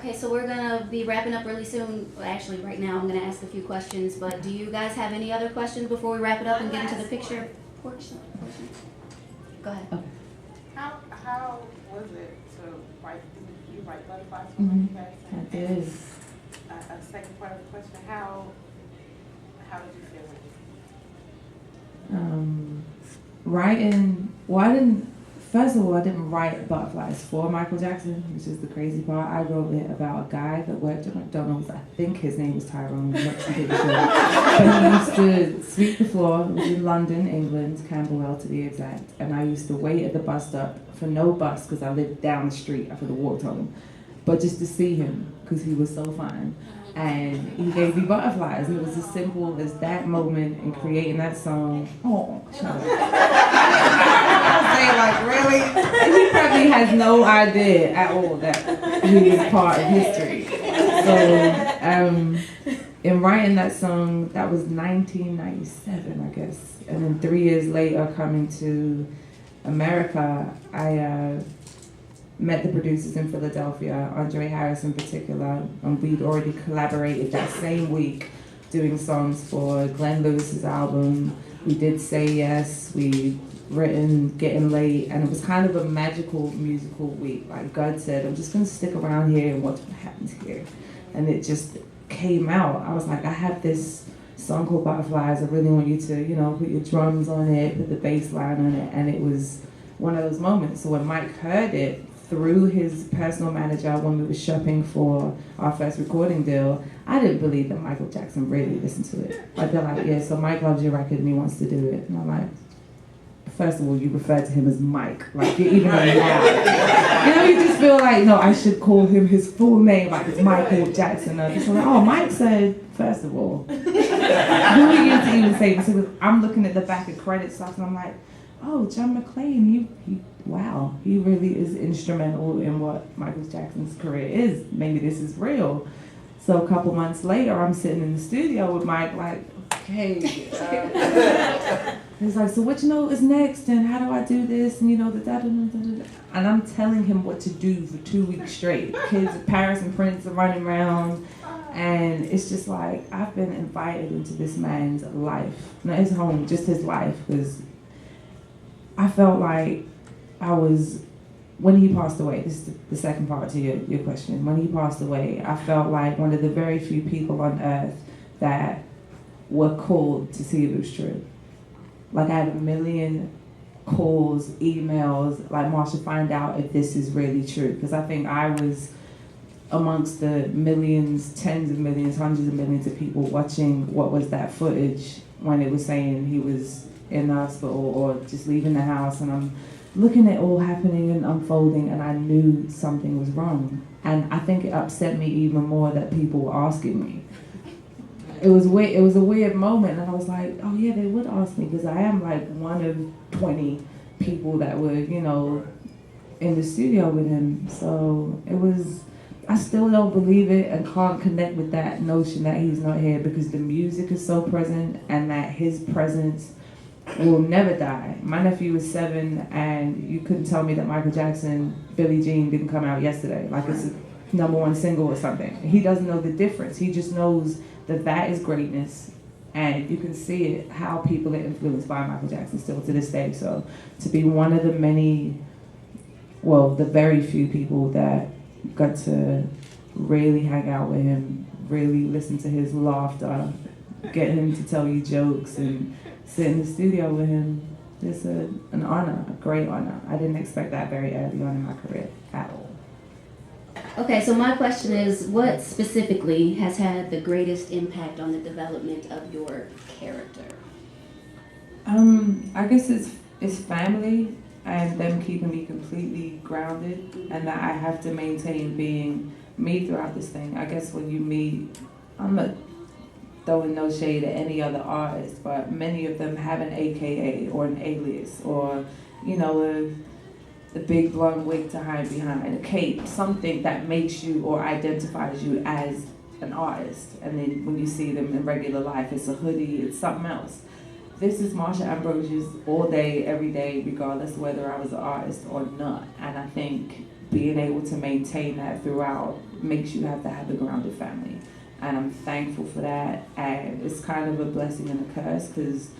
Okay, so we're gonna be wrapping up really soon. Well, actually, right now I'm gonna ask a few questions, but do you guys have any other questions before we wrap it up and get into the picture portion? Go ahead. Okay. How was it to write? Did you write Butterflies for Michael Jackson? I did. A second part of the question: How did you feel Writing. Well, First of all, I didn't write Butterflies for Michael Jackson, which is the crazy part. I wrote it about a guy that worked at McDonald's. I think his name was Tyrone, I'm not completely sure. But he used to sweep the floor. It was in London, England, Camberwell to be exact. And I used to wait at the bus stop for no bus because I lived down the street. I could have walked home. But just to see him because he was so fine. And he gave me butterflies. It was as simple as that moment in creating that song. Oh, shut up. I say, like, really? And he probably has no idea at all that he was part of history. So, in writing that song, that was 1997, I guess. And then 3 years later, coming to America, I met the producers in Philadelphia, Andre Harris in particular, and we'd already collaborated that same week doing songs for Glenn Lewis's album. We did Say Yes, we written Getting Late, and it was kind of a magical musical week. Like God said, I'm just gonna stick around here and watch what happens here. And it just came out. I was like, I have this song called Butterflies, I really want you to, put your drums on it, put the bass line on it, and it was one of those moments. So when Mike heard it, through his personal manager when we were shopping for our first recording deal, I didn't believe that Michael Jackson really listened to it. Like they're like, yeah, so Mike loves your record and he wants to do it. And I'm like, first of all, you refer to him as Mike. Like you're even allowed. You just feel like, no, I should call him his full name, like it's Michael Jackson. And so like, oh, Mike said, first of all, who are you to even say this? So I'm looking at the back of credit stuff and I'm like, oh, John McClane, wow, he really is instrumental in what Michael Jackson's career is. Maybe this is real. So a couple months later, I'm sitting in the studio with Mike, like, okay. He's like, so what is next, and how do I do this, and the da-da-da-da-da. And I'm telling him what to do for 2 weeks straight. Kids, Paris and Prince are running around, and it's just like, I've been invited into this man's life, not his home, just his life, because I felt like when he passed away, this is the second part to your question, when he passed away, I felt like one of the very few people on earth that were called to see if it was true. Like I had 1 million calls, emails, like Marsha, find out if this is really true. Because I think I was amongst the millions, tens of millions, hundreds of millions of people watching what was that footage when it was saying he was in the hospital or just leaving the house, and I'm looking at all happening and unfolding, and I knew something was wrong. And I think it upset me even more that people were asking me. It was weird. It was a weird moment, and I was like, oh yeah, they would ask me because I am like one of 20 people that were, in the studio with him. So it was. I still don't believe it and can't connect with that notion that he's not here because the music is so present and that his presence will never die. My nephew was 7 and you couldn't tell me that Michael Jackson, Billie Jean didn't come out yesterday. Like it's a #1 single or something. He doesn't know the difference. He just knows that is greatness. And you can see it, how people are influenced by Michael Jackson still to this day. So to be one of the the very few people that got to really hang out with him, really listen to his laughter, get him to tell you jokes and sit in the studio with him. It's an honor, a great honor. I didn't expect that very early on in my career at all. Okay, so my question is, what specifically has had the greatest impact on the development of your character? I guess it's family and them keeping me completely grounded, and that I have to maintain being me throughout this thing. I guess when you meet, I'm not throwing no shade at any other artist, but many of them have an AKA or an alias or, a big blonde wig to hide behind, a cape, something that makes you or identifies you as an artist. And then when you see them in regular life, it's a hoodie, it's something else. This is Marsha Ambrosius all day, every day, regardless of whether I was an artist or not. And I think being able to maintain that throughout makes you have to have a grounded family. And I'm thankful for that. And it's kind of a blessing and a curse because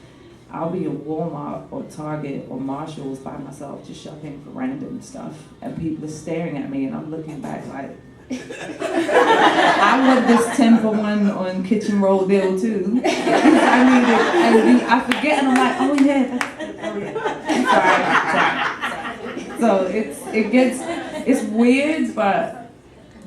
I'll be in Walmart or Target or Marshall's by myself just shopping for random stuff. And people are staring at me and I'm looking back like, I want this 10 for 1 on kitchen roll deal too. I need it. And I forget and I'm like, oh yeah, sorry. So it's weird, but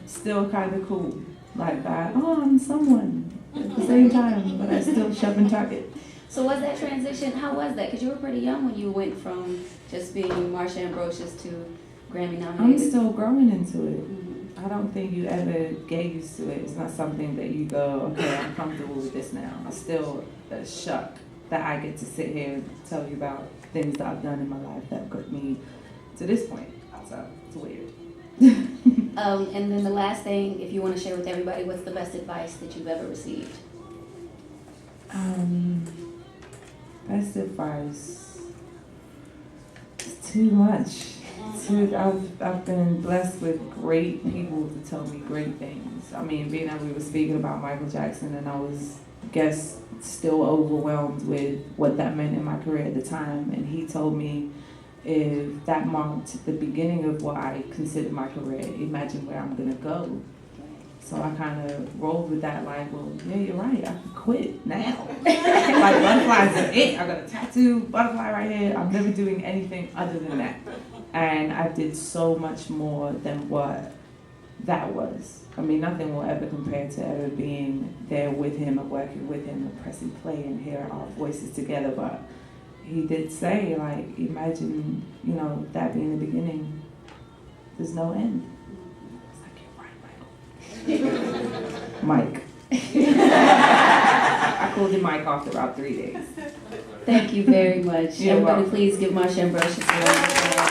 still kind of cool. Like that, oh, I'm someone at the same time, but I still shop in Target. So was that transition, how was that? Because you were pretty young when you went from just being Marsha Ambrosius to Grammy nominated. I'm still growing into it. Mm-hmm. I don't think you ever get used to it. It's not something that you go, okay, I'm comfortable with this now. I'm still shocked that I get to sit here and tell you about things that I've done in my life that got me to this point. So it's weird. And then the last thing, if you want to share with everybody, what's the best advice that you've ever received? Best advice. It's too much. I've been blessed with great people to tell me great things. I mean, being that we were speaking about Michael Jackson, and I was, still overwhelmed with what that meant in my career at the time, and he told me, if that marked the beginning of what I considered my career, imagine where I'm gonna go. So I kind of rolled with that, like, well, yeah, you're right, I could quit now. Like, butterflies are it. I got a tattoo, butterfly right here. I'm never doing anything other than that. And I did so much more than what that was. I mean, nothing will ever compare to ever being there with him and working with him and pressing play and hear our voices together. But he did say, like, imagine, that being the beginning. There's no end. It's like, you're right, Michael. Mike. I called him Mike after about 3 days. Thank you very much. You're Everybody, welcome. please give Marsha Ambrosius a round of applause.